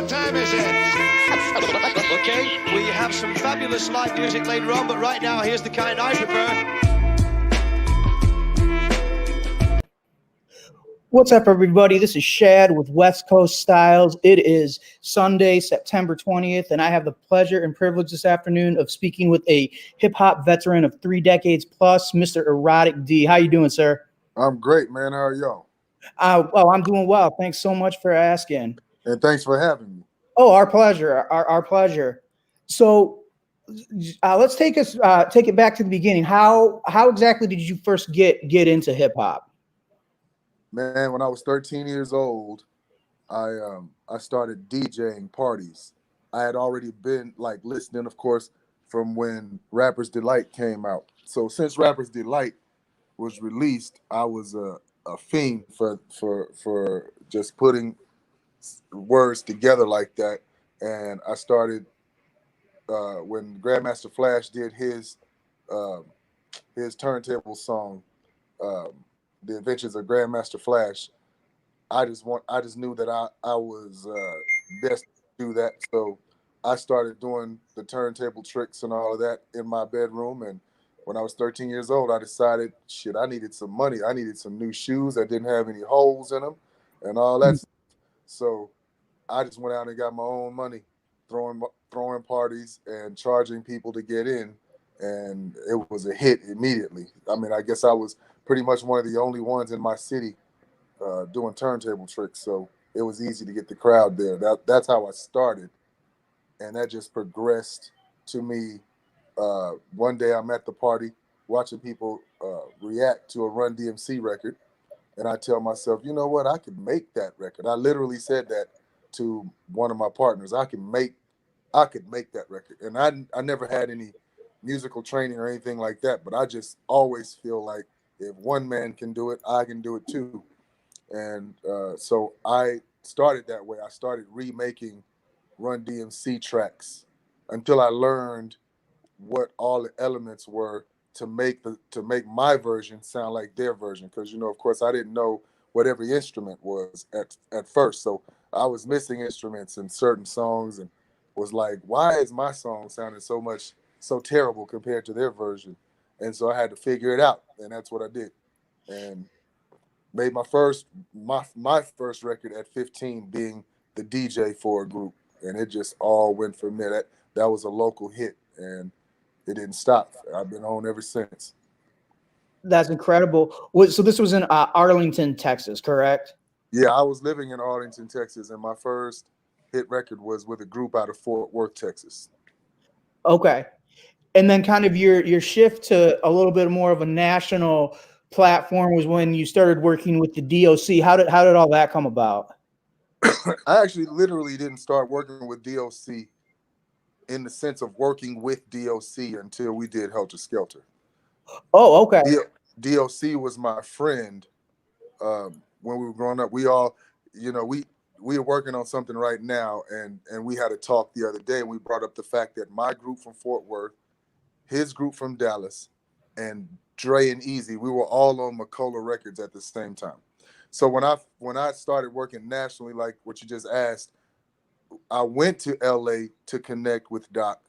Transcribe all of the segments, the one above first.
time is it? Okay, we have some fabulous live music later on, but right now, here's the kind I prefer. What's up, everybody? This is Shad with West Coast Styles. It is Sunday, September 20th, and I have the pleasure and privilege this afternoon of speaking with a hip-hop veteran of 3 decades plus, Mr. Erotic-D. How you doing, sir? I'm great, man. How are y'all? I'm doing well. Thanks so much for asking. And thanks for having me. Oh, our pleasure. Our pleasure. So let's take it back to the beginning. How exactly did you first get into hip-hop? Man, when I was 13 years old, I started DJing parties. I had already been like listening, of course, from when Rapper's Delight came out. So since Rapper's Delight was released, I was a fiend for just putting words together like that. And I started when Grandmaster Flash did his turntable song, The Adventures of Grandmaster Flash. I just knew that I was best to do that. So I started doing the turntable tricks and all of that in my bedroom. And when I was 13 years old, I decided, shit, I needed some money. I needed some new shoes that didn't have any holes in them and all that. So I just went out and got my own money, throwing parties and charging people to get in. And it was a hit immediately. I mean, I guess I was pretty much one of the only ones in my city doing turntable tricks, so it was easy to get the crowd there. That's how I started, and that just progressed to me. One day I'm at the party watching people react to a Run DMC record, and I tell myself, you know what, I could make that record. I literally said that to one of my partners. I could make that record, and I never had any musical training or anything like that, but I just always feel like if one man can do it, I can do it too. And so I started that way. I started remaking Run DMC tracks until I learned what all the elements were to make my version sound like their version. Because, of course, I didn't know what every instrument was at first. So I was missing instruments in certain songs and was like, why is my song sounding so terrible compared to their version? And so I had to figure it out. And that's what I did. And made my first record at 15 being the DJ for a group, and it just all went from there. That was a local hit, and it didn't stop. I've been on ever since. That's incredible. So this was in Arlington, Texas, correct? Yeah, I was living in Arlington, Texas, and my first hit record was with a group out of Fort Worth, Texas. Okay. And then kind of your shift to a little bit more of a national platform was when you started working with the D.O.C. How did all that come about? I actually literally didn't start working with D.O.C. in the sense of working with D.O.C. until we did Helter Skelter. Oh, okay. D.O.C. was my friend when we were growing up. We all, we are working on something right now, and we had a talk the other day, and we brought up the fact that my group from Fort Worth, his group from Dallas, and Dre and Easy, we were all on McCullough Records at the same time. So when I started working nationally, like what you just asked, I went to LA to connect with Doc,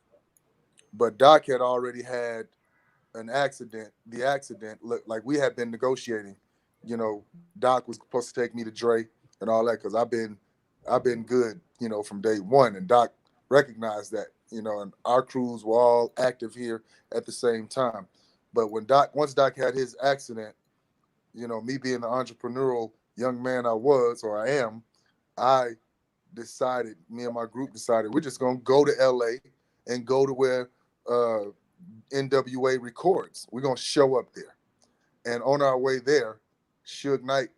but Doc had already had an accident. The accident, like we had been negotiating. Doc was supposed to take me to Dre and all that because I've been good, from day one, and Doc recognized that, and our crews were all active here at the same time. But once Doc had his accident, me being the entrepreneurial young man I was, or I am, me and my group decided we're just going to go to LA and go to where NWA records. We're going to show up there. And on our way there, Suge Knight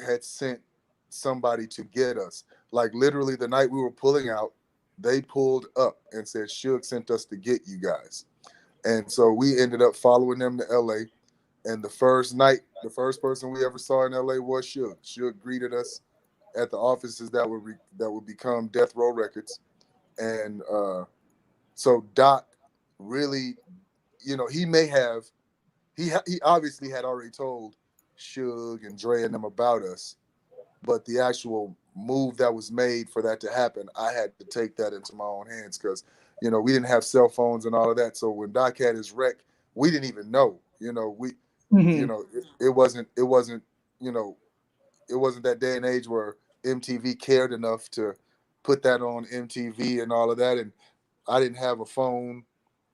had sent somebody to get us. Like literally the night we were pulling out, they pulled up and said, Suge sent us to get you guys. And so we ended up following them to LA. And the first night, the first person we ever saw in LA was Suge. Suge greeted us at the offices that would become Death Row Records. And so Doc really, he obviously had already told Suge and Dre and them about us, but the actual move that was made for that to happen, I had to take that into my own hands because, you know, we didn't have cell phones and all of that. So when Doc had his wreck, we didn't even know, you know, you Mhm. know, it wasn't, you know, it wasn't that day and age where MTV cared enough to put that on MTV and all of that. And I didn't have a phone.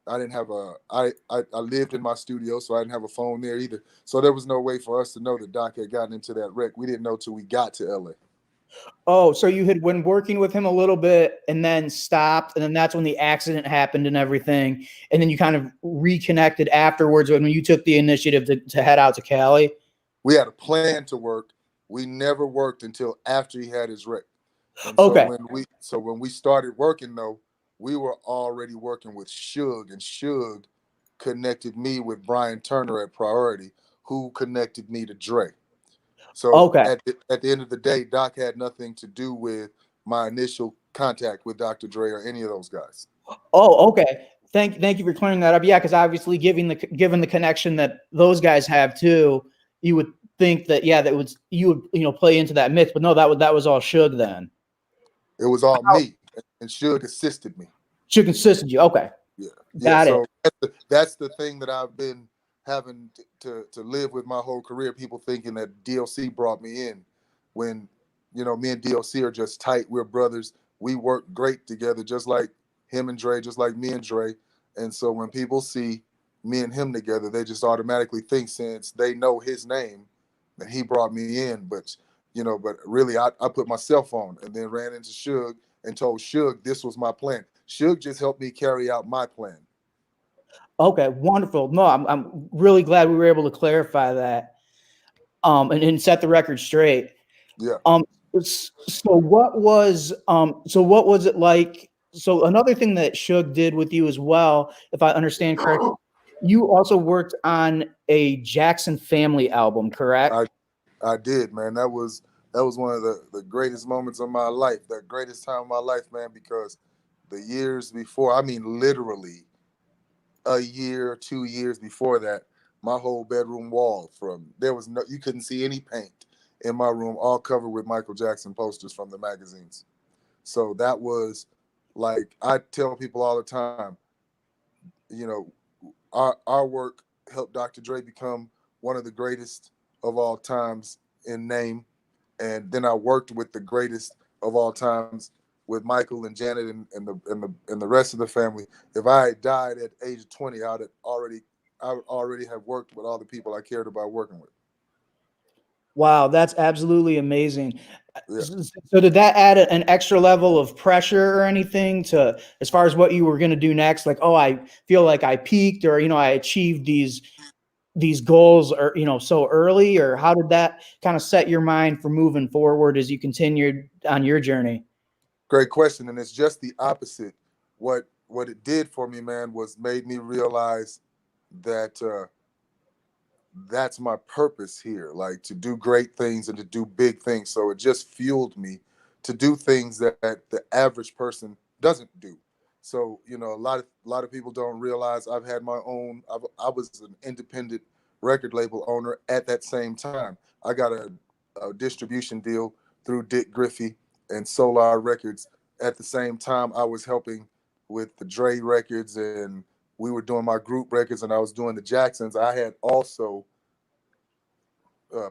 I didn't have I lived in my studio, so I didn't have a phone there either. So there was no way for us to know that Doc had gotten into that wreck. We didn't know till we got to LA. Oh, so you had been working with him a little bit and then stopped, and then that's when the accident happened and everything, and then you kind of reconnected afterwards when you took the initiative to head out to Cali. We had a plan to work. We never worked until after he had his wreck. And so Okay. when we started working though, we were already working with Suge, and Suge connected me with Brian Turner at Priority, who connected me to Dre. So Okay. at the end of the day, Doc had nothing to do with my initial contact with Dr. Dre or any of those guys. Oh, okay. Thank you for clearing that up. Yeah, because obviously, given the connection that those guys have too, you would think that that was you would play into that myth, but no, that was all Suge then. It was all How me, and Suge assisted me. Suge consisted you? Okay, Yeah, yeah. got it. So that's the thing that I've been having to live with my whole career. People thinking that D.O.C brought me in, when, you know, me and D.O.C are just tight. We're brothers. We work great together, just like him and Dre, just like me and Dre. And so when people see me and him together, they just automatically think, since they know his name, that he brought me in. But you know, but really, I put my cell phone and then ran into Suge and told Suge this was my plan. Suge just helped me carry out my plan. Okay, wonderful. No, I'm really glad we were able to clarify that, and set the record straight. Yeah, Um, so what was it like? So another thing that Suge did with you as well, if I understand correctly, you also worked on a Jackson Family album, correct? I I did, man. That was one of the greatest moments of my life, the greatest time of my life, man, because the years before, I mean literally a year, 2 years before that, my whole bedroom wall, from there was no, you couldn't see any paint in my room, all covered with Michael Jackson posters from the magazines. So that was, like, I tell people all the time, you know, our work helped Dr. Dre become one of the greatest of all times in name. And then I worked with the greatest of all times with Michael and Janet and the rest of the family. If I had died at age 20, I would already have worked with all the people I cared about working with. Wow, that's absolutely amazing. Yeah. So did that add an extra level of pressure or anything to as far as what you were going to do next? Like, oh, I feel like I peaked, or I achieved these goals, or so early, or how did that kind of set your mind for moving forward as you continued on your journey? Great question. And it's just the opposite. What it did for me, man, was made me realize that that's my purpose here, like to do great things and to do big things. So it just fueled me to do things that the average person doesn't do. So, you know, a lot of people don't realize I was an independent record label owner at that same time. I got a distribution deal through Dick Griffey and Solar Records. At the same time, I was helping with the Dre records, and we were doing my group records, and I was doing the Jacksons. I had also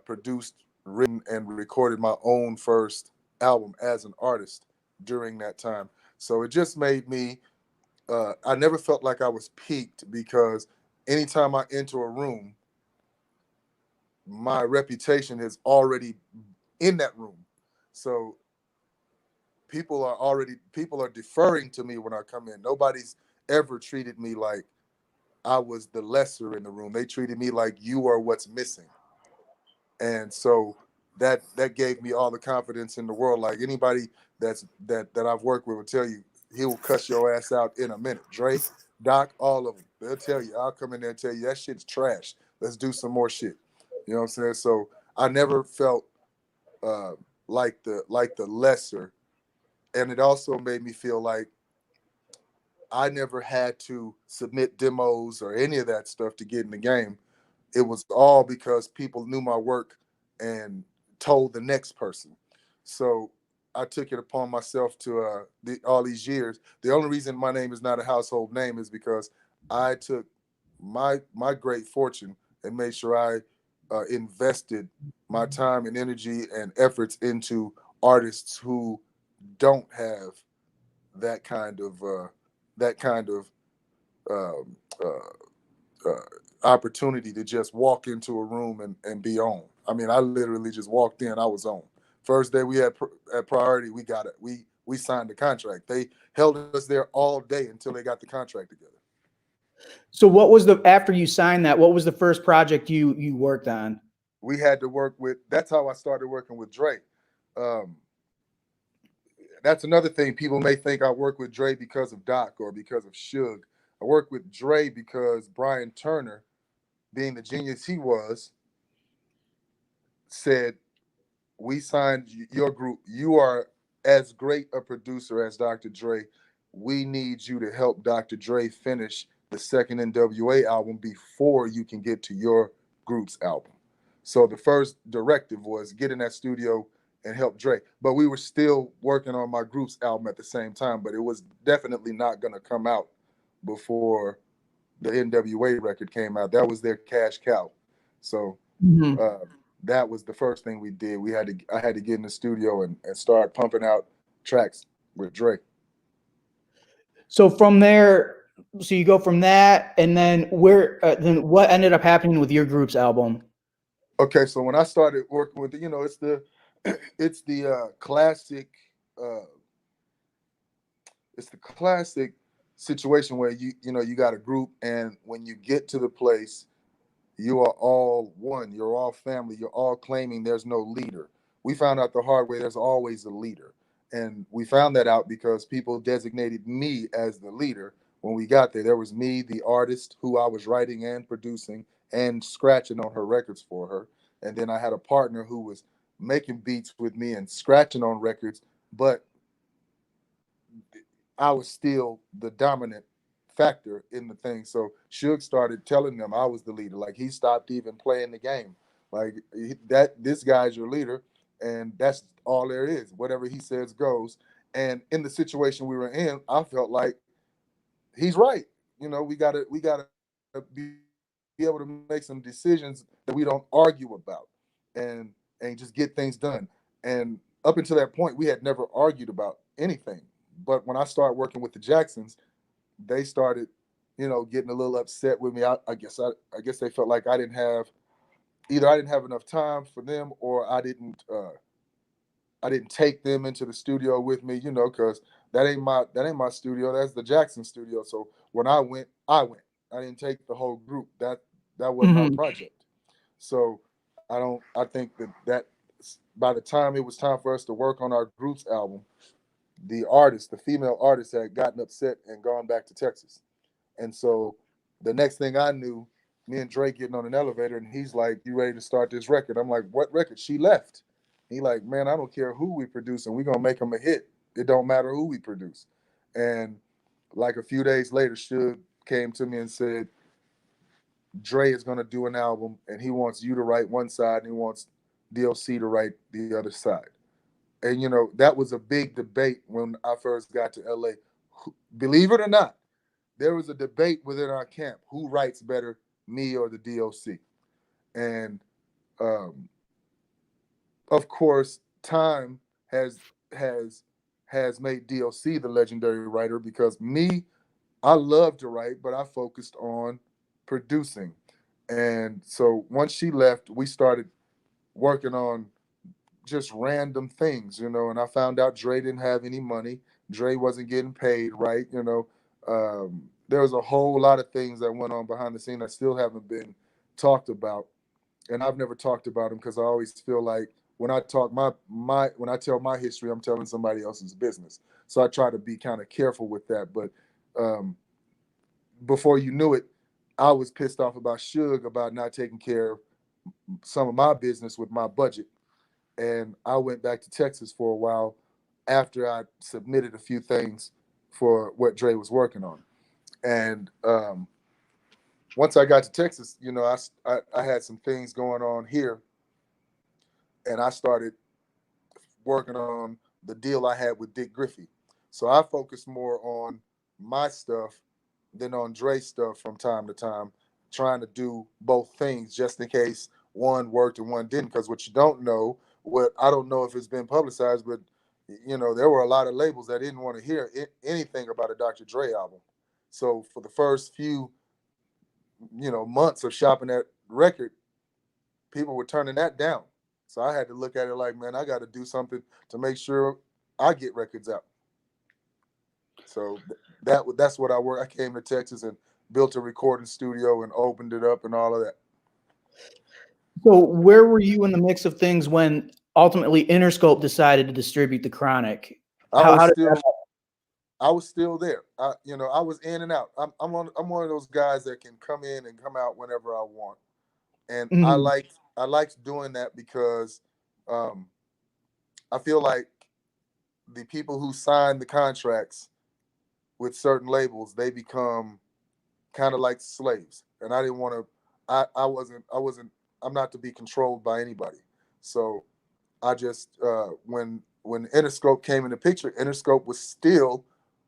produced, written, and recorded my own first album as an artist during that time. So it just made me, I never felt like I was peaked, because anytime I enter a room, my reputation is already in that room. So people are deferring to me when I come in. Nobody's ever treated me like I was the lesser in the room. They treated me like you are what's missing. And so that gave me all the confidence in the world. Like, anybody that I've worked with will tell you, he will cuss your ass out in a minute. Dre, Doc, all of them, they'll tell you. I'll come in there and tell you that shit's trash. Let's do some more shit. You know what I'm saying? So I never felt uh, like the lesser, and it also made me feel like I never had to submit demos or any of that stuff to get in the game. It was all because people knew my work and told the next person. So I took it upon myself to all these years. The only reason my name is not a household name is because I took my great fortune and made sure I invested my time and energy and efforts into artists who don't have that kind of that kind of um, opportunity to just walk into a room and be on. I mean, I literally just walked in, I was on. First day we had at Priority, we got it. We signed the contract. They held us there all day until they got the contract together. So what was after you signed that, what was the first project you worked on? We had to work with, that's how I started working with Dre. Um, that's another thing. People may think I work with Dre because of Doc or because of Suge. I work with Dre because Brian Turner, being the genius he was, said, we signed your group. You are as great a producer as Dr. Dre. We need you to help Dr. Dre finish the second NWA album before you can get to your group's album. So the first directive was get in that studio and help Dre. But we were still working on my group's album at the same time, but it was definitely not going to come out before the NWA record came out. That was their cash cow. So that was the first thing we did. I had to get in the studio and start pumping out tracks with Dre. So from there, so you go from that, and then then what ended up happening with your group's album? Okay, so when I started working with it's the it's the classic it's the classic situation where you got a group, and when you get to the place, you are all one, you're all family, you're all claiming there's no leader. We found out the hard way there's always a leader. And we found that out because people designated me as the leader. When we got there was me, the artist, who I was writing and producing and scratching on her records for her. And then I had a partner who was making beats with me and scratching on records, but I was still the dominant factor in the thing. So Suge started telling them I was the leader. Like, he stopped even playing the game. Like, this guy's your leader, and that's all there is. Whatever he says goes. And in the situation we were in, I felt like he's right. We gotta be able to make some decisions that we don't argue about, and just get things done. And up until that point, we had never argued about anything. But when I started working with the Jacksons, they started, getting a little upset with me. I guess they felt like I didn't have enough time for them, or I didn't take them into the studio with me, because that ain't my studio. That's the Jackson studio. So when I went. I didn't take the whole group. That wasn't our project. So I think that by the time it was time for us to work on our group's album, the female artist, had gotten upset and gone back to Texas. And so the next thing I knew, me and Drake getting on an elevator, and he's like, "You ready to start this record?" I'm like, "What record?" She left. He like, "Man, I don't care who we produce, and we're gonna make them a hit. It don't matter who we produce." And like a few days later, Suge came to me and said, "Dre is gonna do an album, and he wants you to write one side, and he wants D.O.C. to write the other side." And that was a big debate when I first got to LA. Believe it or not, there was a debate within our camp: who writes better, me or the D.O.C. And um, of course, time has made D.O.C. the legendary writer, because me, I love to write, but I focused on producing. And so once she left, we started working on just random things, and I found out Dre didn't have any money. Dre wasn't getting paid right. There was a whole lot of things that went on behind the scene that still haven't been talked about. And I've never talked about them because I always feel like when I talk when I tell my history, I'm telling somebody else's business. So I try to be kind of careful with that. But um, before you knew it, I was pissed off about Suge about not taking care of some of my business with my budget. And I went back to Texas for a while after I submitted a few things for what Dre was working on. And once I got to Texas, I had some things going on here, and I started working on the deal I had with Dick Griffey. So I focused more on my stuff than on Dre stuff from time to time, trying to do both things just in case one worked and one didn't. Because what you don't know, what I don't know if it's been publicized, but there were a lot of labels that didn't want to hear anything about a Dr. Dre album. So for the first few, months of shopping that record, people were turning that down. So I had to look at it like, man, I got to do something to make sure I get records out. So that's what I work. I came to Texas and built a recording studio and opened it up and all of that. So where were you in the mix of things when ultimately Interscope decided to distribute the Chronic? I was still there. I was in and out. I'm one of those guys that can come in and come out whenever I want, and I liked doing that because I feel like the people who sign the contracts with certain labels, they become kind of like slaves, and I didn't want to. I wasn't. I'm not to be controlled by anybody. So I just when Interscope came in the picture, Interscope was still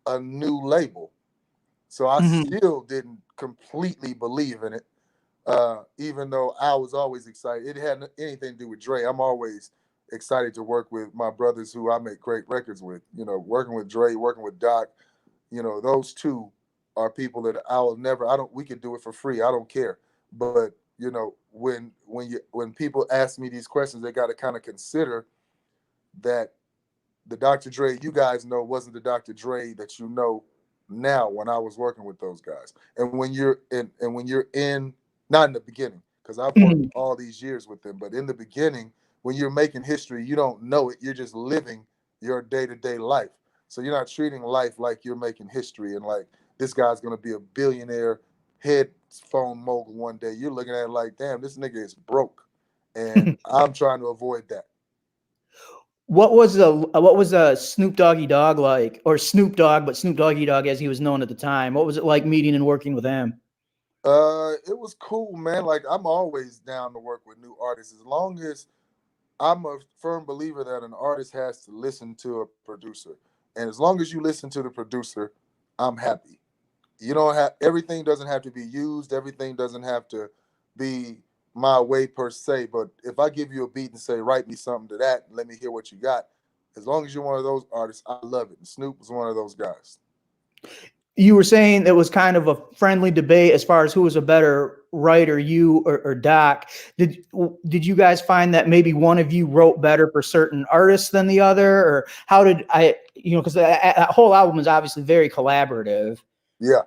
a new label, so I still didn't completely believe in it. Even though I was always excited, it had anything to do with Dre. I'm always excited to work with my brothers who I make great records with. Working with Dre, working with Doc. Those two are people that I will never. I don't. We could do it for free. I don't care. But when people ask me these questions, they got to kind of consider that the Dr. Dre you guys know wasn't the Dr. Dre that you know now when I was working with those guys. And when you're in not in the beginning, because I've worked all these years with them, but in the beginning, when you're making history, you don't know it. You're just living your day-to-day life. So you're not treating life like you're making history and like this guy's gonna be a billionaire headphone mogul one day. You're looking at it like, damn, this nigga is broke. And I'm trying to avoid that. What was Snoop Doggy Dogg like, or Snoop Dogg, but Snoop Doggy Dogg as he was known at the time? What was it like meeting and working with him? It was cool, man. Like I'm always down to work with new artists as long as I'm a firm believer that an artist has to listen to a producer. And as long as you listen to the producer, I'm happy. You don't have everything doesn't have to be used, everything doesn't have to be my way per se. But if I give you a beat and say, write me something to that, and let me hear what you got, as long as you're one of those artists, I love it. And Snoop was one of those guys. You were saying it was kind of a friendly debate as far as who was a better writer, you or Doc. Did you guys find that maybe one of you wrote better for certain artists than the other, or how did because that whole album is obviously very collaborative. Yeah,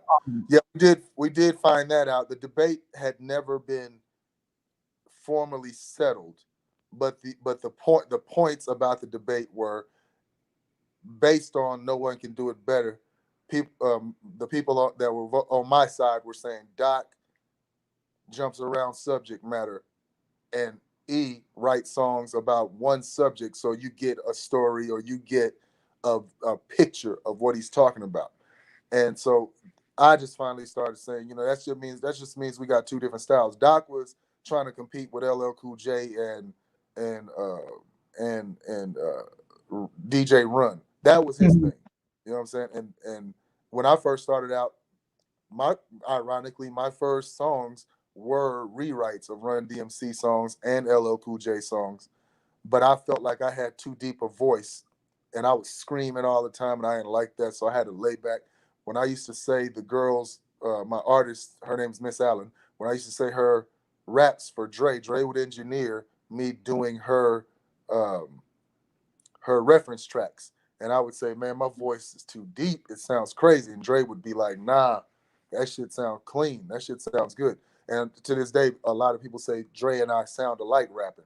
we did find that out. The debate had never been formally settled, but the points about the debate were based on no one can do it better. The people that were on my side were saying Doc jumps around subject matter and E writes songs about one subject, so you get a story or you get a picture of what he's talking about. And so I just finally started saying, that just means we got two different styles. Doc was trying to compete with LL Cool J and DJ Run. That was his thing. You know what I'm saying? And when I first started out, ironically, my first songs were rewrites of Run DMC songs and LL Cool J songs, but I felt like I had too deep a voice, and I was screaming all the time, and I didn't like that, so I had to lay back. When I used to say the girls, my artist, her name's Miss Allen. When I used to say her raps for Dre would engineer me doing her reference tracks, and I would say, man, my voice is too deep. It sounds crazy, and Dre would be like, nah, that shit sounds clean. That shit sounds good. And to this day, a lot of people say Dre and I sound alike rapping.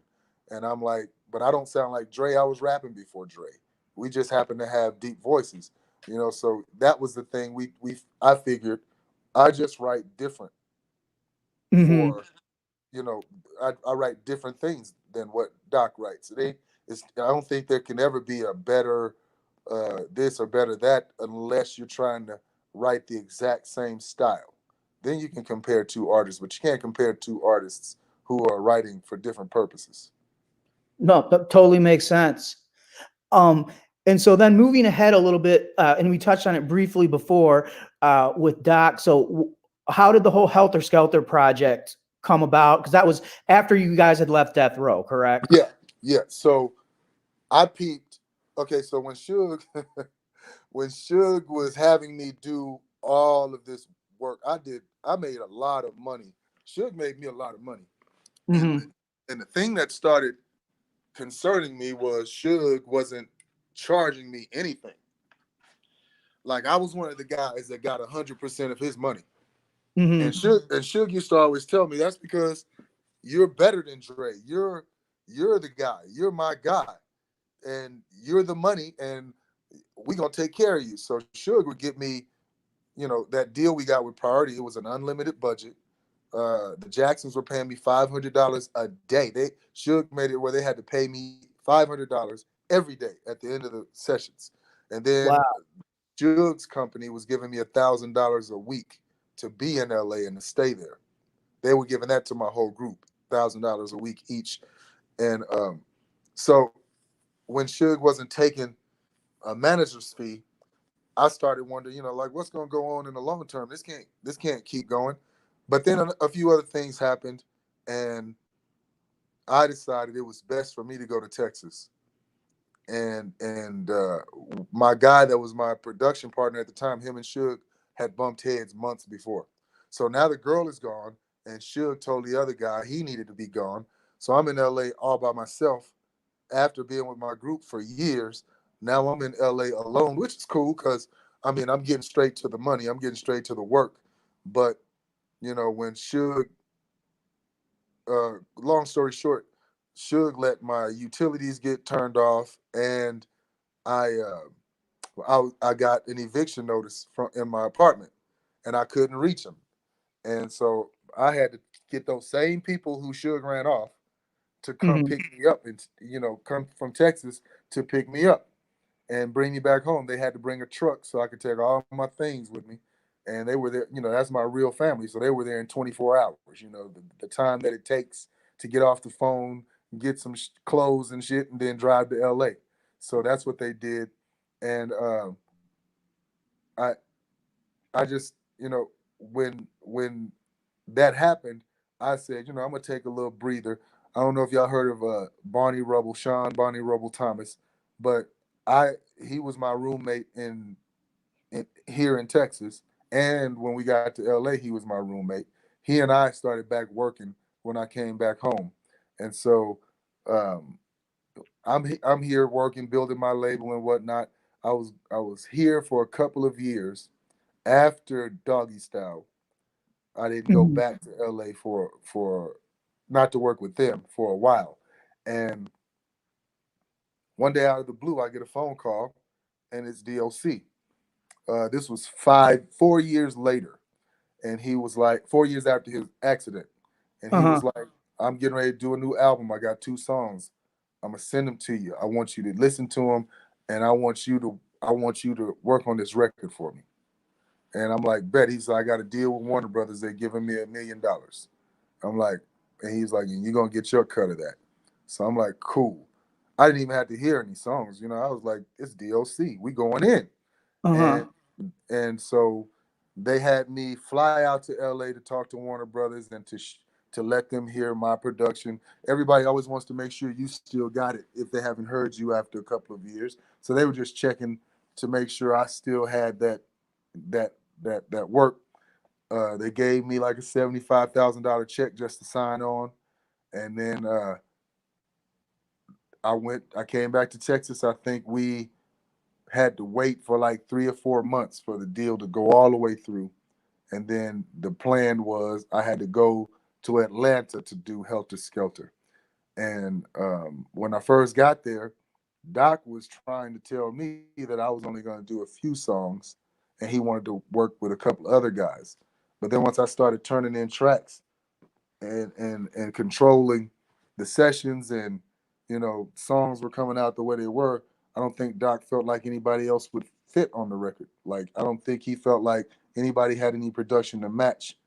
And I'm like, but I don't sound like Dre. I was rapping before Dre. We just happen to have deep voices. So that was the thing. I figured I just write different for, I write different things than what Doc writes. I don't think there can ever be a better this or better that unless you're trying to write the exact same style. Then you can compare two artists, but you can't compare two artists who are writing for different purposes. No, that totally makes sense. And so then moving ahead a little bit, and we touched on it briefly before with Doc. So how did the whole Helter Skelter project come about? Because that was after you guys had left Death Row, correct? Yeah. So I peeped. Okay, so when Suge when Suge was having me do all of this work, I made a lot of money. Suge made me a lot of money. And Mm-hmm. and the thing that started concerning me was Suge wasn't charging me anything. Like I was one of the guys that got 100% of his money. And Mm-hmm. Suge used to always tell me that's because you're better than Dre. You're the guy. You're my guy. And you're the money and we gonna take care of you. So Suge would get me, that deal we got with Priority, it was an unlimited budget. The Jacksons were paying me $500 a day. They Suge made it where they had to pay me $500 every day at the end of the sessions. And then Wow. Suge's company was giving me $1,000 a week to be in LA and to stay there. They were giving that to my whole group, $1,000 a week each. And so when Suge wasn't taking a manager's fee, I started wondering, like what's going to go on in the long term? This can't keep going. But then a few other things happened, and I decided it was best for me to go to Texas. And my guy that was my production partner at the time, him and Suge had bumped heads months before. So now the girl is gone, and Suge told the other guy he needed to be gone. So I'm in LA all by myself after being with my group for years. Now I'm in LA alone, which is cool because I'm getting straight to the money. I'm getting straight to the work. But when Suge, long story short, Suge let my utilities get turned off, and I I got an eviction notice from in my apartment, and I couldn't reach them, and so I had to get those same people who Suge ran off to come Mm-hmm. pick me up, and come from Texas to pick me up and bring me back home. They had to bring a truck so I could take all my things with me. And they were there, that's my real family. So they were there in 24 hours, the time that it takes to get off the phone, get some clothes and shit, and then drive to LA. So that's what they did. And I, I just, when that happened, I said, I'm gonna take a little breather. I don't know if y'all heard of Barney Rubble, Sean Barney Rubble Thomas, but I he was my roommate here in Texas, and when we got to LA, he was my roommate. He and I started back working when I came back home, and so um, I'm here working, building my label and whatnot. I was here for a couple of years after Doggy Style. I didn't go Mm-hmm. back to LA for not to work with them for a while. And one day out of the blue, I get a phone call, and it's D.O.C. This was 4 years later, and he was like 4 years after his accident, and he Uh-huh. was like, "I'm getting ready to do a new album. I got 2 songs. I'm gonna send them to you. I want you to listen to them, and I want you to work on this record for me." And I'm like, "Bet." He's like, "I got a deal with Warner Brothers. They're giving me $1 million." I'm like, and he's like, "And you're gonna get your cut of that." So I'm like, "Cool." I didn't even have to hear any songs. I was like, "It's D.O.C. We going in." Uh-huh. And so they had me fly out to LA to talk to Warner Brothers and to let them hear my production. Everybody always wants to make sure you still got it if they haven't heard you after a couple of years. So they were just checking to make sure I still had that that work. They gave me like a $75,000 check just to sign on, and then I came back to Texas. I think we had to wait for like 3 or 4 months for the deal to go all the way through. And then the plan was I had to go to Atlanta to do Helter Skelter. And when I first got there, Doc was trying to tell me that I was only going to do a few songs and he wanted to work with a couple other guys. But then once I started turning in tracks and controlling the sessions, and songs were coming out the way they were, I don't think Doc felt like anybody else would fit on the record. Like I don't think he felt like anybody had any production to match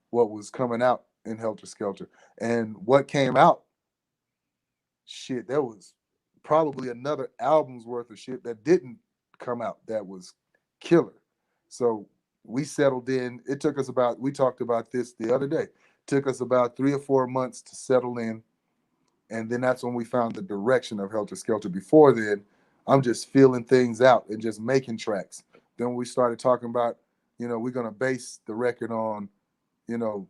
what was coming out in Helter Skelter. And what came out, shit, that was probably another album's worth of shit that didn't come out that was killer. So we settled in. It took us about, we talked about this the other day, took us about 3 or 4 months to settle in. And then that's when we found the direction of Helter Skelter. Before then, I'm just feeling things out and just making tracks. Then we started talking about, we're going to base the record on, you know,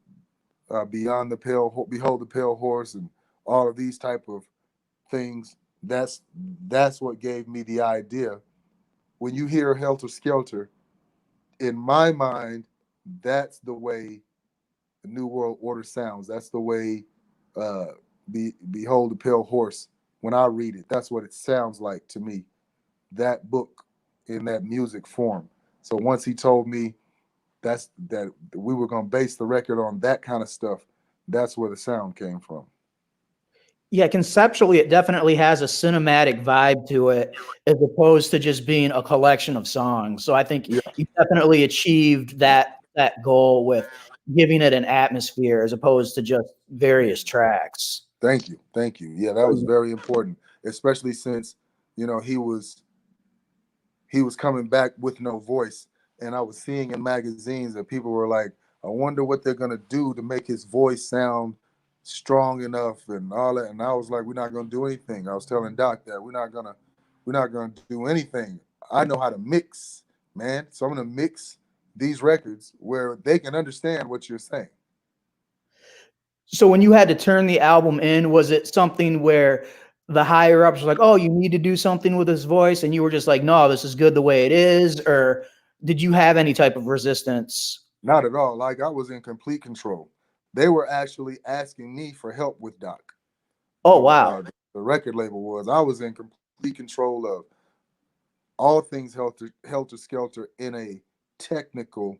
Beyond the Pale, Behold the Pale Horse, and all of these type of things. That's what gave me the idea. When you hear Helter Skelter, in my mind, that's the way the New World Order sounds. That's the way Behold the Pale Horse. When I read it, that's what it sounds like to me. That book in that music form. So once he told me that we were gonna base the record on that kind of stuff, that's where the sound came from. Yeah, conceptually, it definitely has a cinematic vibe to it, as opposed to just being a collection of songs. So I think Yeah, you definitely achieved that goal with giving it an atmosphere, as opposed to just various tracks. thank you. Yeah, that was very important, especially since he was coming back with no voice, and I was seeing in magazines that people were like, I wonder what they're gonna do to make his voice sound strong enough and all that. And I was like, we're not gonna do anything. I was telling Doc that we're not gonna do anything. I know how to mix, man. So I'm gonna mix these records where they can understand what you're saying. So when you had to turn the album in, was it something where the higher ups were like, "Oh, you need to do something with his voice," and you were just like, "No, this is good the way it is," or did you have any type of resistance? Not at all. Like, I was in complete control. They were actually asking me for help with Doc. Oh, The wow. uh, the record label was. I was in complete control of all things Helter Skelter in a technical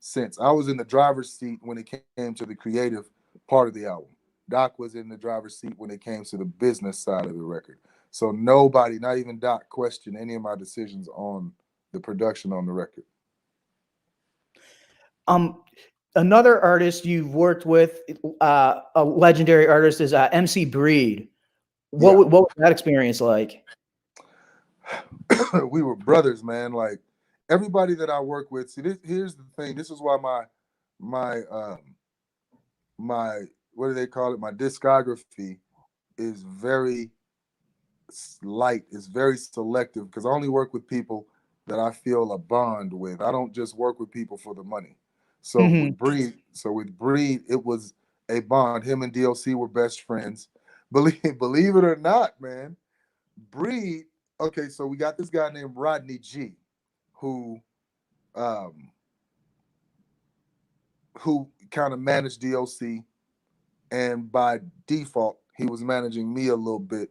sense. I was in the driver's seat when it came to the creative part of the album. Doc was in the driver's seat when it came to the business side of the record. So nobody, not even Doc, questioned any of my decisions on the production on the record. Um, Another artist you've worked with, a legendary artist, is MC Breed. Yeah. What was that experience like? We were brothers, man. Like, everybody that I work with. See, here's the thing. This is why my what do they call it? My discography is very light. It's very selective because I only work with people that I feel a bond with. I don't just work with people for the money. Mhm. So with Breed, it was a bond. Him and D.O.C were best friends. Believe it or not, man. Breed. Okay, so we got this guy named Rodney G, who um, who kind of managed D.O.C, and by default, he was managing me a little bit,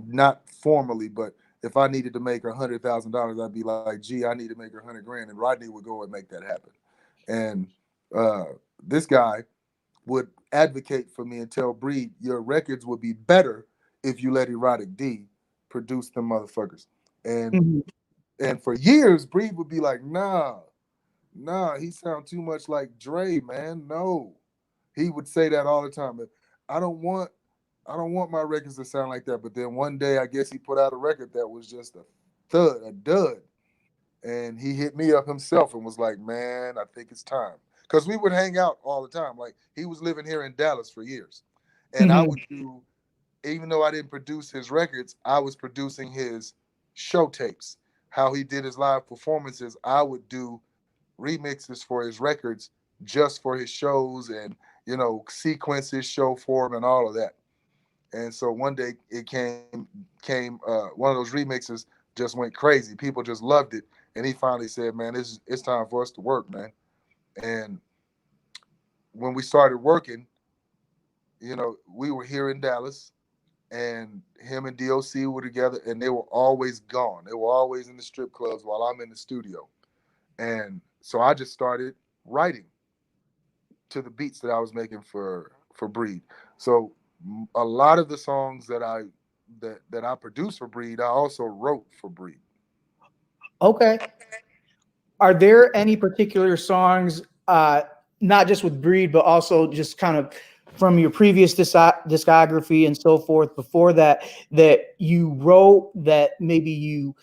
not formally, but if I needed to make $100,000, I'd be like, "Gee, I need to make 100 grand," and Rodney would go and make that happen. And uh, this guy would advocate for me and tell Breed, "Your records would be better if you let Erotic-D produce them motherfuckers." And Mhm. and for years, Breed would be like, nah, he sound too much like Dre, man. No, he would say that all the time. I don't want, I don't want my records to sound like that. But then one day, I guess he put out a record that was just a thud, a dud, and he hit me up himself and was like, "Man, I think it's time." Because we would hang out all the time. Like, he was living here in Dallas for years, and I Mhm. would do, even though I didn't produce his records, I was producing his show tapes. How he did his live performances, I would do remixes for his records just for his shows, and sequence his show for him and all of that. And so one day it came one of those remixes just went crazy. People just loved it, and he finally said, "Man, it's time for us to work, man." And when we started working, we were here in Dallas, and him and D.O.C were together, and they were always gone. They were always in the strip clubs while I'm in the studio. And so I just started writing to the beats that I was making for Breed. So a lot of the songs that I produced for Breed, I also wrote for Breed. Okay. Are there any particular songs, not just with Breed, but also just kind of from your previous discography and so forth before that, that you wrote that maybe you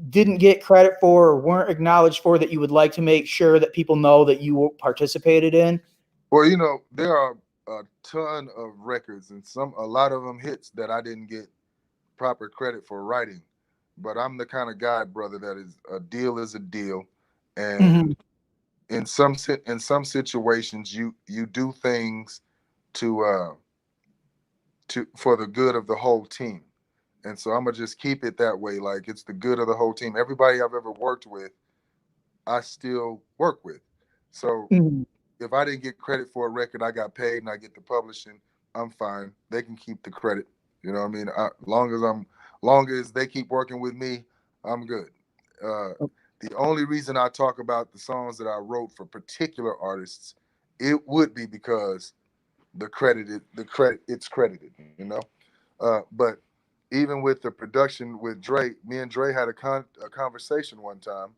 didn't get credit for or weren't acknowledged for, that you would like to make sure that people know that you participated in? Well, there are a ton of records and a lot of them hits that I didn't get proper credit for writing. But I'm the kind of guy, brother, that a deal is a deal, Mhm. and in some situations you do things to for the good of the whole team. And so I'm gonna just keep it that way. Like, it's the good of the whole team. Everybody I've ever worked with, I still work with. So Mhm. if I didn't get credit for a record, I got paid and I get the publishing, I'm fine. They can keep the credit. You know what I mean? Long as they keep working with me, I'm good. Uh, the only reason I talk about the songs that I wrote for particular artists, it would be because it's credited. But even with the production with Dre, me and Dre had a conversation one time.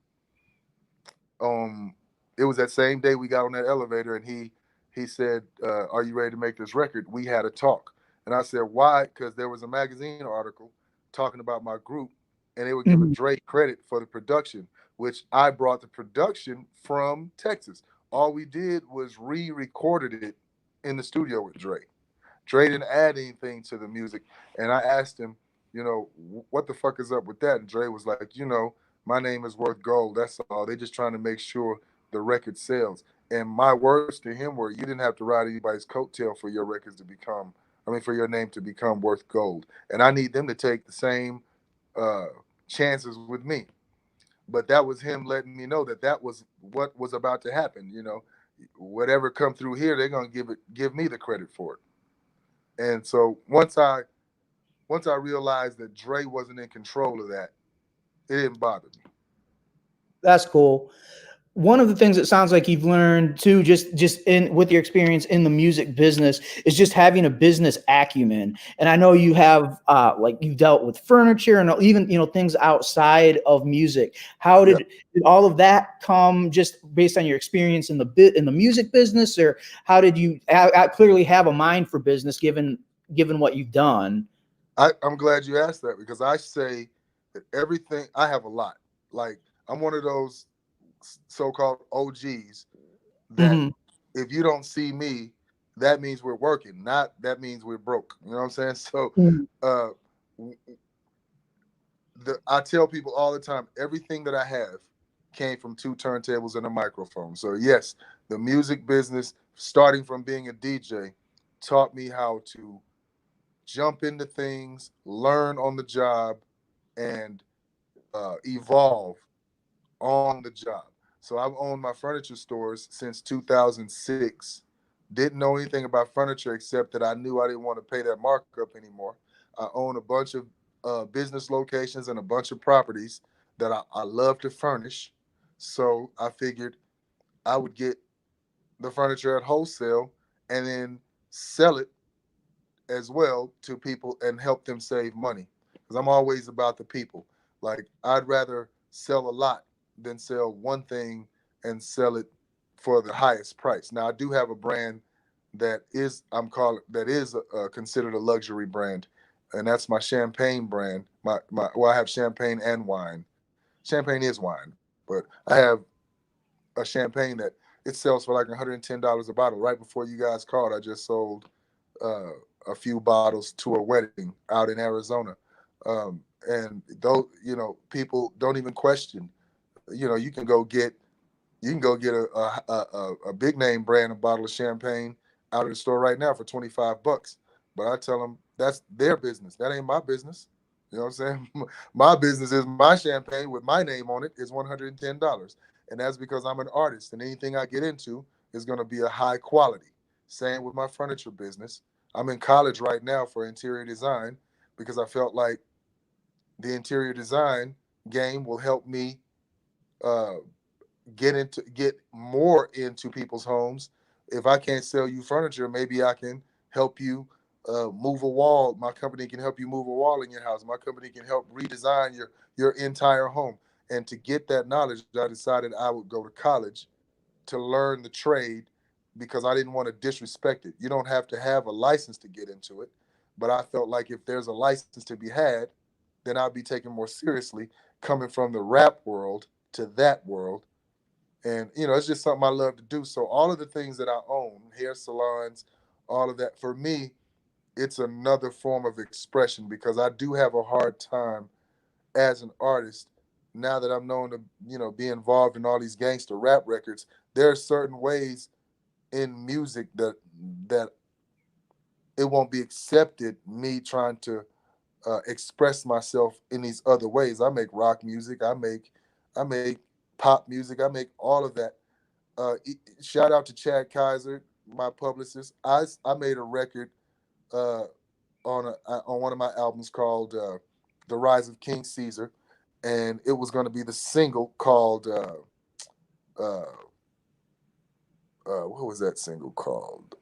um it was that same day we got on that elevator, and he said, are you ready to make this record? We had a talk, and I said, why? Because there was a magazine article talking about my group, and they were giving Mhm. Drake credit for the production, which I brought the production from Texas. All we did was re-recorded it in the studio with Drake. Dre didn't add anything to the music. And I asked him, what the fuck is up with that? And Dre was like, my name is worth gold. That's all. They just trying to make sure the record sells. And my words to him were, you didn't have to ride anybody's coattail for your records to become, for your name to become worth gold. And I need them to take the same uh, chances with me. But that was him letting me know that that was what was about to happen. Whatever come through here, they're gonna give me the credit for it. And so once I realized that Dre wasn't in control of that, it didn't bother me. That's cool. One of the things that sounds like you've learned too, just in with your experience in the music business, is just having a business acumen. And I know you have, like, you've dealt with furniture and even, things outside of music. How Yeah. did all of that come just based on your experience in the music business, or how did you clearly have a mind for business given what you've done? I'm glad you asked that, because I say that everything I have a lot. Like, I'm one of those so-called OGs that Hmm. if you don't see me, that means we're working, not that means we're broke. You know what I'm saying? So uh I tell people all the time, everything that I have came from two turntables and a microphone. So yes, the music business, starting from being a DJ, taught me how to jump into things, learn on the job, and evolve on the job. So I've owned my furniture stores since 2006. Didn't know anything about furniture except that I knew I didn't want to pay that markup anymore. I own a bunch of business locations and a bunch of properties that I love to furnish. So I figured I would get the furniture at wholesale and then sell it as well to people and help them save money. Because I'm always about the people. Like, I'd rather sell a lot than sell one thing and sell it for the highest price. Now, I do have a brand that is considered a luxury brand, and that's my champagne brand. I have champagne and wine. Champagne is wine, but I have a champagne that it sells for like $110 a bottle. Right before you guys called, I just sold uh, a few bottles to a wedding out in Arizona. And those, people don't even question. You can go get a big name brand, a bottle of champagne out of the store right now for $25. But I tell them that's their business. That ain't my business. You know what I'm saying? My business is my champagne with my name on it is $110. And that's because I'm an artist, and anything I get into is going to be a high quality. Same with my furniture business. I'm in college right now for interior design because I felt like the interior design game will help me uh, get more into people's homes. If I can't sell you furniture, maybe I can help you move a wall. My company can help you move a wall in your house. My company can help redesign your entire home. And to get that knowledge, I decided I would go to college to learn the trade because I didn't want to disrespect it. You don't have to have a license to get into it, but I felt like if there's a license to be had, then I'd be taken more seriously coming from the rap world to that world. And it's just something I love to do. So all of the things that I own, hair salons, all of that, for me, it's another form of expression because I do have a hard time as an artist now that I'm known to be involved in all these gangster rap records. There are certain ways in music that it won't be accepted me trying to express myself in these other ways. I make rock music, I make pop music, I make all of that. Shout out to Chad Kaiser, my publicist. I made a record uh, on one of my albums called "The Rise of King Caesar," and it was going to be the single called uh, what was that single called?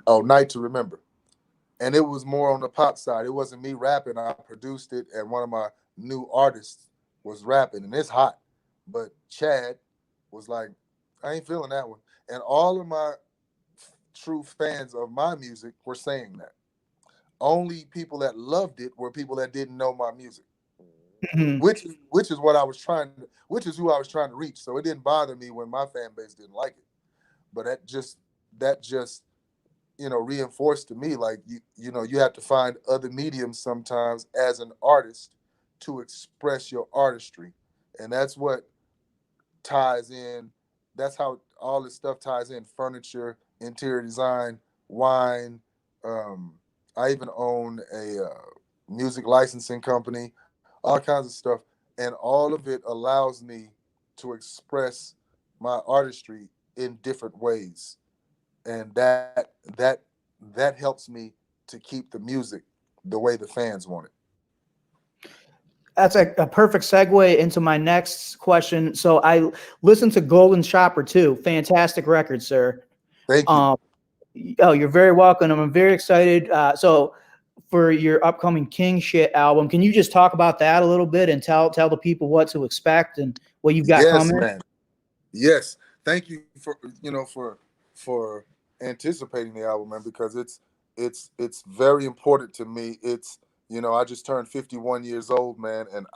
Oh, "Night to Remember." And it was more on the pop side. It wasn't me rapping. I produced it, and one of my new artists was rapping, and it's hot. But Chad was like, "I ain't feeling that one," and all of my true fans of my music were saying that. Only people that loved it were people that didn't know my music, Mhm. which is what I was trying to, which is who I was trying to reach. So it didn't bother me when my fan base didn't like it. But that just reinforced to me like you have to find other mediums sometimes as an artist to express your artistry, and that's what ties in. That's how all this stuff ties in: furniture, interior design, wine. Um, I even own a music licensing company, all kinds of stuff, and all of it allows me to express my artistry in different ways, and that helps me to keep the music the way the fans want it. That's a perfect segue into my next question. So I listened to Golden Chopper too. Fantastic record, sir. Thank you. Um, oh, you're very welcome. I'm very excited. So for your upcoming King Shit album, can you just talk about that a little bit and tell the people what to expect and what you've got Yes, coming? man. Yes, thank you for anticipating the album, man, because it's very important to me. I just turned 51 years old, man, and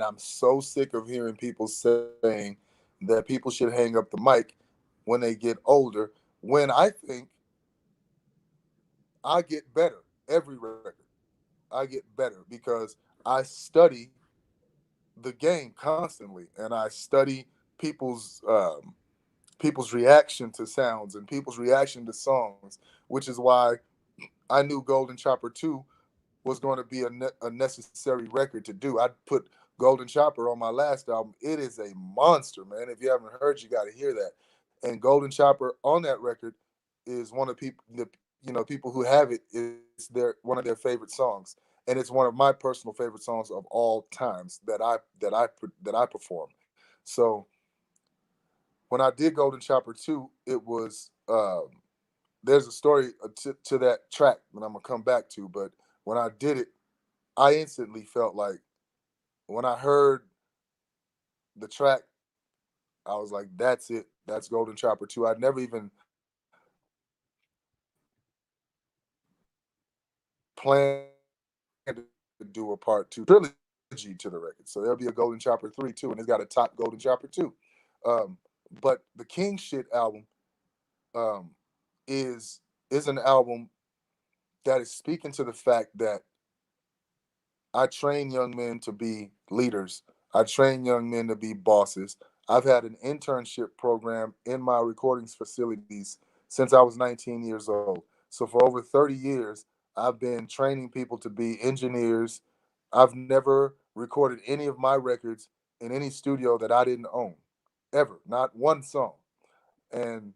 I'm so sick of hearing people saying that people should hang up the mic when they get older. When I think I get better every record, I get better because I study the game constantly, and I study people's reaction to sounds and people's reaction to songs, which is why I knew Golden Chopper 2 was going to be a necessary record to do. I put Golden Chopper on my last album. It is a monster, man. If you haven't heard, you got to hear that. And Golden Chopper on that record is one of people who have it is one of their favorite songs, and it's one of my personal favorite songs of all times that I perform. So when I did Golden Chopper 2, it was there's a story to that track that I'm gonna come back to. But when I did it, I instantly felt like when I heard the track, I was like, "That's it. That's Golden Chopper 2." I'd never even planned to do a part two. There's a trilogy to the record, so there'll be a Golden Chopper 3 too, and it's got a top Golden Chopper 2. But the King Shit album um, is an album that is speaking to the fact that I train young men to be leaders. I train young men to be bosses. I've had an internship program in my recordings facilities since I was 19 years old. So for over 30 years, I've been training people to be engineers. I've never recorded any of my records in any studio that I didn't own, ever, not one song. And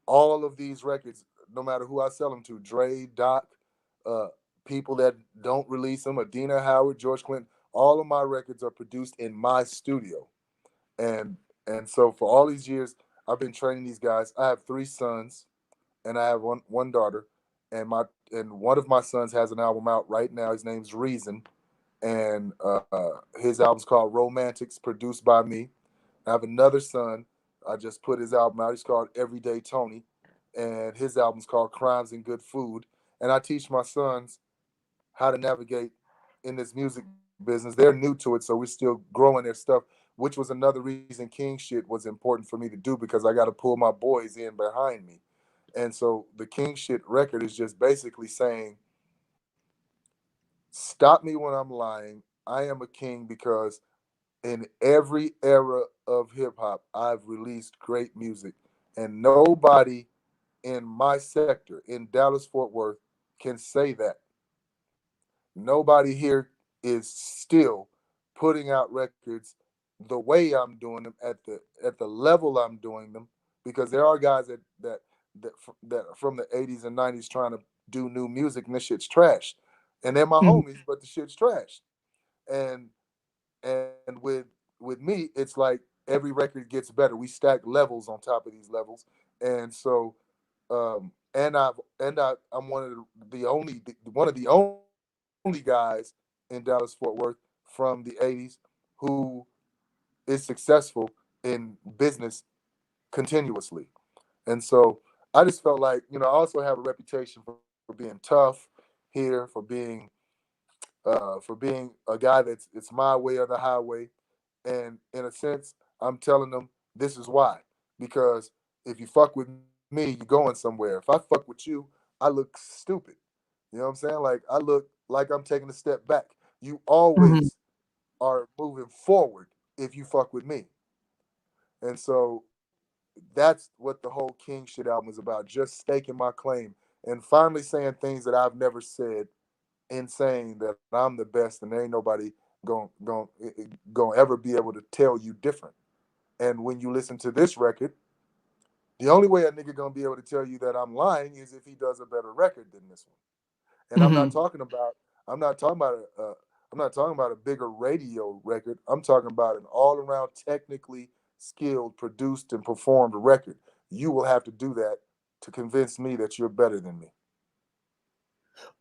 all of these records, no matter who I sell them to, Dre, Doc, uh, people that don't release them, Adina Howard, George Clinton, all of my records are produced in my studio. And and so for all these years, I've been training these guys. I have three sons and I have one daughter, and one of my sons has an album out right now. His name's Reason, and his album's called Romantics, produced by me. I have another son. I just put his album out. He's called Everyday Tony, and his album's called Crimes and Good Food. And I teach my sons how to navigate in this music business. They're new to it, so we're still growing their stuff, which was another reason King shit was important for me to do because I got to pull my boys in behind me. And so the King shit record is just basically saying, stop me when I'm lying. I am a king because in every era of hip hop, I've released great music, and nobody in my sector in Dallas Fort Worth can say that. Nobody here is still putting out records the way I'm doing them at the level I'm doing them, because there are guys that that are from the 80s and 90s trying to do new music and this shit's trash. And they're my Mhm. homies, but the shit's trash. And and with me, it's like every record gets better. We stack levels on top of these levels. And so I'm one of the only guys in Dallas Fort Worth from the 80s who is successful in business continuously. And so I just felt like, I also have a reputation for being tough here, for being a guy it's my way or the highway. And in a sense, I'm telling them this is why. Because if you fuck with me, you're going somewhere. If I fuck with you, I look stupid. You know what I'm saying? Like I look like I'm taking a step back. You Mhm. always are moving forward if you fuck with me. And so that's what the whole King shit album is about. Just staking my claim and finally saying things that I've never said, in saying that I'm the best and there ain't nobody going ever be able to tell you different. And when you listen to this record, the only way a nigga gonna be able to tell you that I'm lying is if he does a better record than this one. And Mhm. I'm not talking about I'm not talking about a bigger radio record. I'm talking about an all around technically skilled, produced and performed record. You will have to do that to convince me that you're better than me.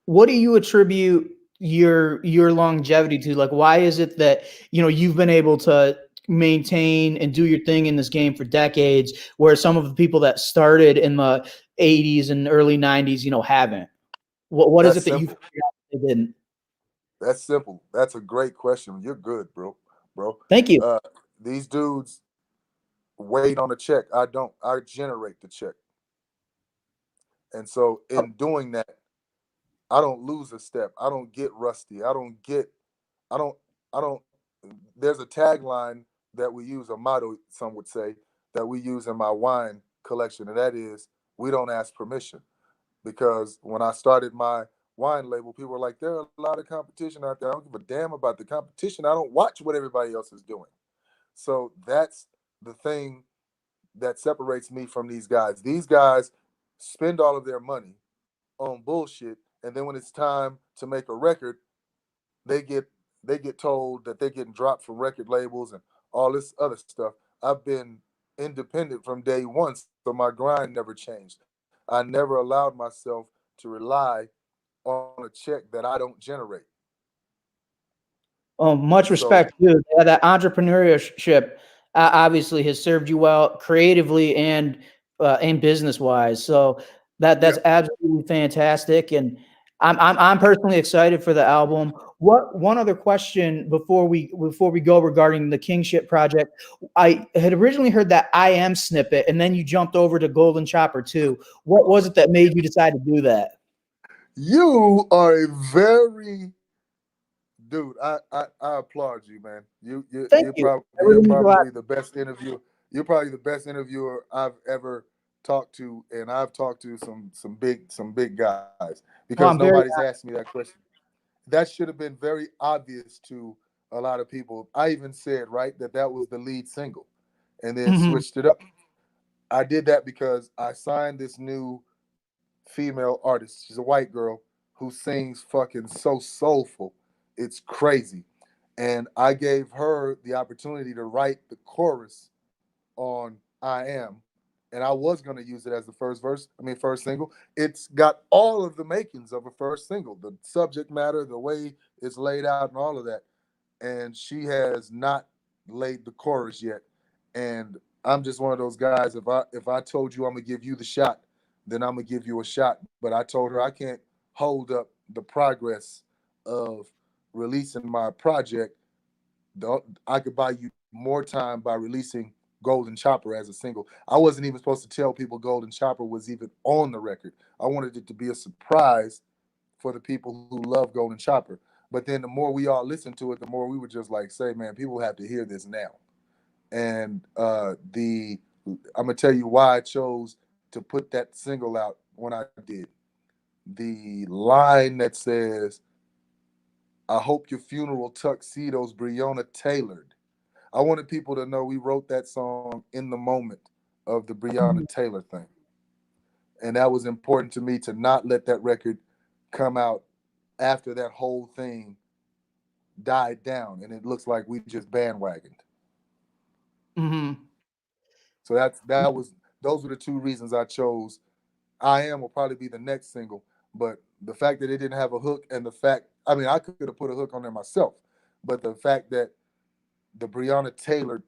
What do you attribute your longevity to? Like, why is it that you've been able to maintain and do your thing in this game for decades, where some of the people that started in the 80s and early 90s, haven't? What is That's it that you simple. figured out they didn't? That's simple. That's a great question. You're good, bro. Bro. Thank you. Uh, these dudes wait on a check. I don't. I generate the check. And so in doing that, I don't lose a step. I don't get rusty. I don't, I don't, there's a tagline that we use, a motto, some would say, that we use in my wine collection. And that is, we don't ask permission. Because when I started my wine label, people were like, there are a lot of competition out there. I don't give a damn about the competition. I don't watch what everybody else is doing. So that's the thing that separates me from these guys. These guys spend all of their money on bullshit, and then when it's time to make a record, they get they get told that they're getting dropped from record labels and all this other stuff. I've been independent from day one, so my grind never changed. I never allowed myself to rely on a check that I don't generate. And Much so, respect, too. Yeah, that entrepreneurship obviously has served you well creatively and business wise. So that's yeah, absolutely fantastic, and I'm personally excited for the album. What one other question before we go regarding the Kingship project? I had originally heard that I Am snippet, and then you jumped over to Golden Chopper too. What was it that made you decide to do that? you are a very dude. I applaud you, man. Thank you. That You're really means a lot. probably the best interview. You're probably the best interviewer I've ever talked to, and I've talked to some big guys because Well, I'm nobody's very asked me that question. That should have been very obvious to a lot of people. I even said right that was the lead single, and then mhm. switched it up. I did that because I signed this new female artist. She's a white girl who sings fucking so soulful. It's crazy. And I gave her the opportunity to write the chorus on I Am. And I was going to use it as the first single. It's got all of the makings of a first single, the subject matter, the way it's laid out, and all of that. And she has not laid the chorus yet. And I'm just one of those guys. If I told you I'm gonna give you the shot, then I'm gonna give you a shot. But I told her I can't hold up the progress of releasing my project. I could buy you more time by releasing Golden Chopper as a single. I wasn't even supposed to tell people Golden Chopper was even on the record. I wanted it to be a surprise for the people who love Golden Chopper. But then the more we all listened to it, the more we were just like, say, man, people have to hear this now. And I'm gonna tell you why I chose to put that single out when I did. The line that says, "I hope your funeral tuxedo's Breonna tailored." I wanted people to know we wrote that song in the moment of the Breonna Taylor thing, and that was important to me to not let that record come out after that whole thing died down, and it looks like we just bandwagoned. Mm-hmm. So those were the two reasons I chose. I Am will probably be the next single, but the fact that it didn't have a hook, and the fact, I mean, I could have put a hook on there myself, but the fact that the Breonna Taylor,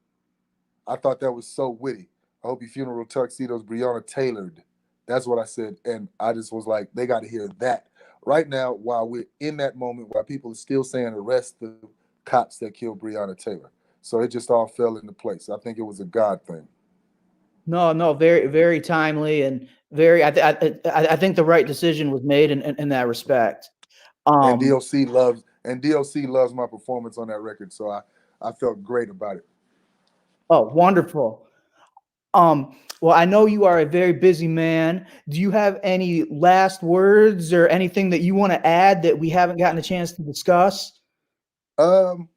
I thought that was so witty. I hope your funeral tuxedo's Breonna tailored. That's what I said, and I just was like, they got to hear that right now while we're in that moment, while people are still saying arrest the cops that killed Breonna Taylor. So it just all fell into place. I think it was a God thing. No, no, very, very timely and very. I think the right decision was made in that respect. And Um, DOC loves my performance on that record, so I felt great about it. oh, wonderful. Well, I know you are a very busy man. Do you have any last words or anything that you want to add that we haven't gotten a chance to discuss? Um,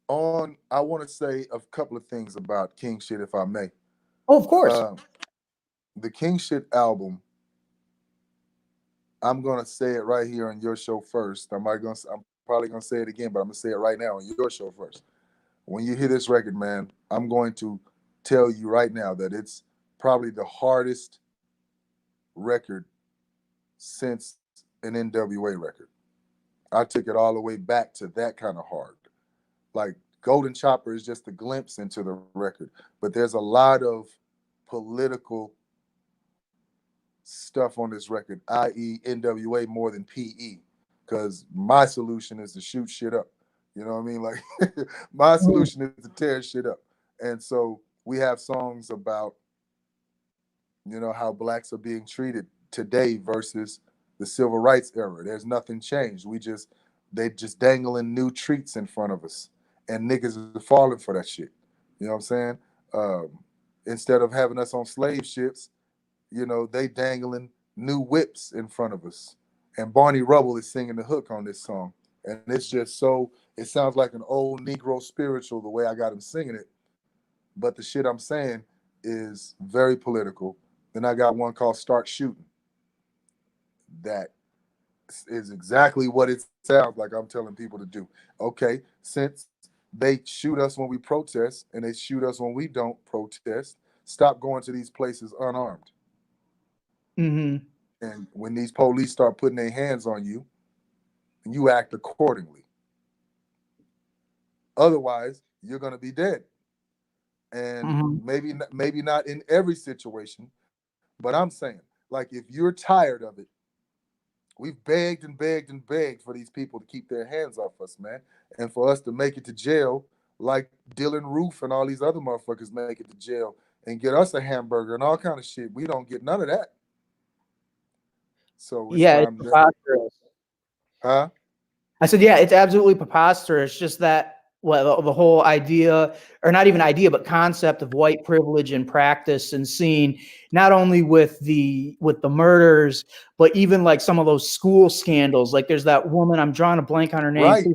I want to say a couple of things about King Shit, if I may. Oh, of course. Um, the King Shit album. I'm gonna say it right here on your show first. I'm probably gonna say it again, but I'm gonna say it right now on your show first. When you hear this record, man, I'm going to tell you right now that it's probably the hardest record since an NWA record. I took it all the way back to that kind of hard. Like Golden Chopper is just a glimpse into the record, but there's a lot of political stuff on this record, i.e., NWA more than PE, because my solution is to shoot shit up. You know what I mean? Like my Mhm. solution is to tear shit up. And so we have songs about, how blacks are being treated today versus the civil rights era. There's nothing changed. They just dangling new treats in front of us, and niggas are falling for that shit. You know what I'm saying? Um, Instead of having us on slave ships, they dangling new whips in front of us. And Barney Rubble is singing the hook on this song. And it's just it sounds like an old Negro spiritual the way I got him singing it. But the shit I'm saying is very political. Then I got one called Start Shooting. That is exactly what it sounds like I'm telling people to do. Okay, since they shoot us when we protest and they shoot us when we don't protest, stop going to these places unarmed. Mhm. And when these police start putting their hands on you, you act accordingly. Otherwise, you're going to be dead. And Mhm. maybe not in every situation, but I'm saying, like, if you're tired of it, we've begged and begged and begged for these people to keep their hands off us, man, and for us to make it to jail, like Dylan Roof and all these other motherfuckers make it to jail and get us a hamburger and all kind of shit. We don't get none of that. So it's Yeah, it's time to, preposterous. huh? I said, yeah, it's absolutely preposterous. Just that, well, the whole idea, or not even idea, but concept of white privilege in practice and seen not only with the murders, but even like some of those school scandals. Like there's that woman, I'm drawing a blank on her name, Right.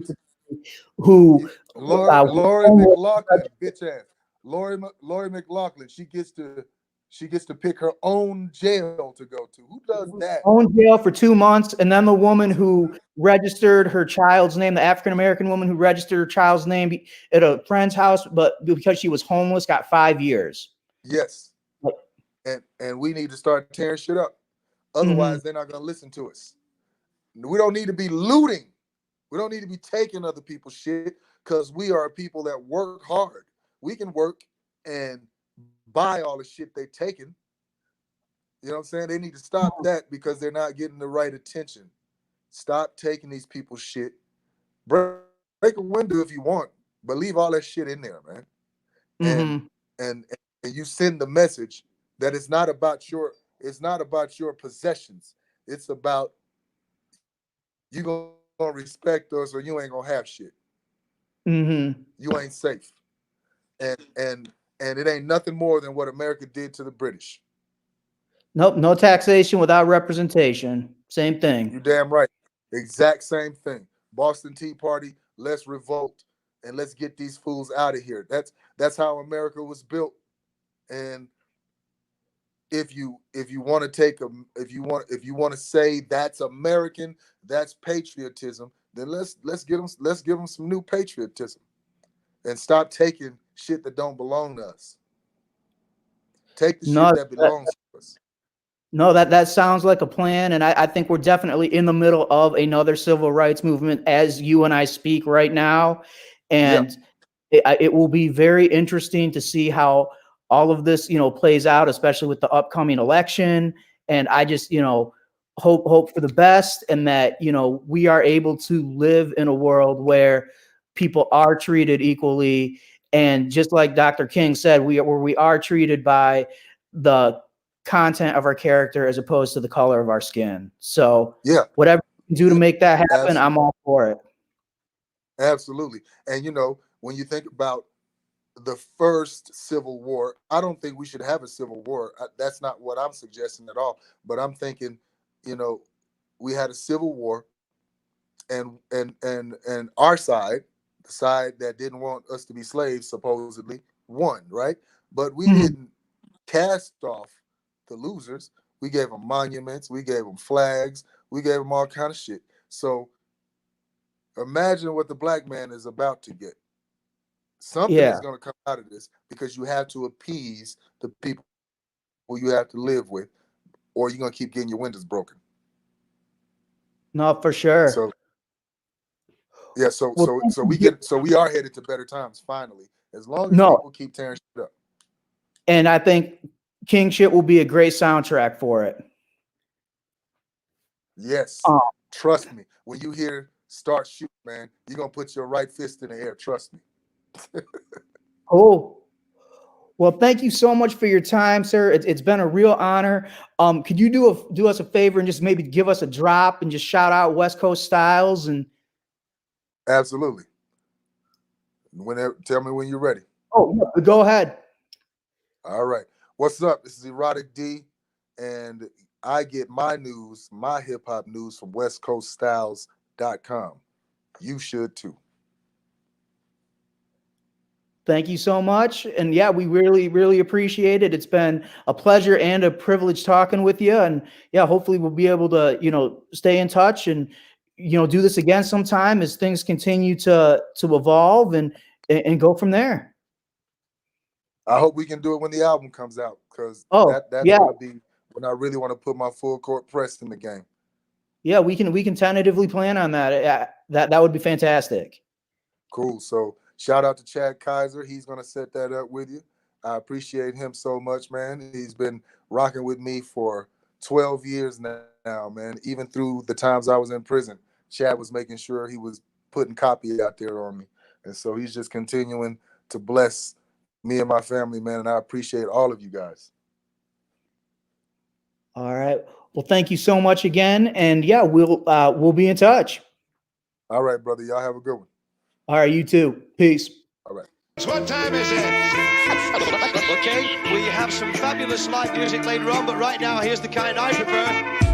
who was Lori homeless. McLaughlin, bitch ass. Lori McLaughlin, she gets to pick her own jail to go to. Who does that? Owned jail for 2 months, and then the woman who registered her child's name, the African American woman who registered her child's name at a friend's house, but because she was homeless, got 5 years. Yes. Like, And we need to start tearing shit up. mhm. Otherwise, they're not gonna listen to us. We don't need to be looting. We don't need to be taking other people's shit because we are people that work hard. We can work and buy all the shit they taking. You know what I'm saying? They need to stop that because they're not getting the right attention. Stop taking these people's shit. Break a window if you want, but leave all that shit in there, man. And you send the message that it's not about your possessions. It's about you gonna respect us or you ain't gonna have shit. You ain't safe. And it ain't nothing more than what America did to the British. Nope, no taxation without representation. Same thing. You damn right. Exact same thing. Boston Tea Party, let's revolt and let's get these fools out of here. That's how America was built. And if you want to say that's American, that's patriotism, then let's give them some new patriotism and stop taking shit that don't belong to us. Take the shit that belongs to us. No, that sounds like a plan, and I think we're definitely in the middle of another civil rights movement as you and I speak right now, and it will be very interesting to see how all of this, plays out, especially with the upcoming election. And I just, hope for the best, and that we are able to live in a world where people are treated equally, and just like Dr. King said, we are treated by the content of our character as opposed to the color of our skin. So whatever you can do to make that happen, absolutely. I'm all for it. Absolutely. And when you think about the first Civil War, I don't think we should have a Civil War. That's not what I'm suggesting at all. But I'm thinking, we had a Civil War, and our side, the side that didn't want us to be slaves, supposedly won, right? But we didn't cast off the losers. We gave them monuments, we gave them flags, we gave them all kind of shit. So imagine what the black man is about to get. Something is going to come out of this, because you have to appease the people who you have to live with, or you're going to keep getting your windows broken. No, for sure. So yeah, so we are headed to better times finally, as long as people keep tearing shit up. And I think King Shit will be a great soundtrack for it. Yes. Trust me. When you hear start shoot, man, you're going to put your right fist in the air. Trust me. Cool. Well, thank you so much for your time, sir. It's been a real honor. Could you do us a favor and just maybe give us a drop and just shout out West Coast Styles? And absolutely. Tell me when you're ready. Oh, go ahead. All right. What's up? This is Erotic-D, and I get my news, my hip-hop news, from westcoaststyles.com. You should too. Thank you so much. And yeah, we really, really appreciate it. It's been a pleasure and a privilege talking with you. And yeah, hopefully we'll be able to, stay in touch and, do this again sometime as things continue to evolve and go from there. I hope we can do it when the album comes out, because that's going to be when I really want to put my full court press in the game. Yeah, we can tentatively plan on that. That would be fantastic. Cool. So shout out to Chad Kaiser. He's going to set that up with you. I appreciate him so much, man. He's been rocking with me for 12 years now, man. Even through the times I was in prison, Chad was making sure he was putting copy out there on me. And so he's just continuing to bless me and my family, man. And I appreciate all of you guys. All right. Well, thank you so much again. And yeah, we'll be in touch. All right, brother. Y'all have a good one. All right, you too. Peace. All right. What time is it? Okay, we have some fabulous live music later on, but right now, here's the kind I prefer.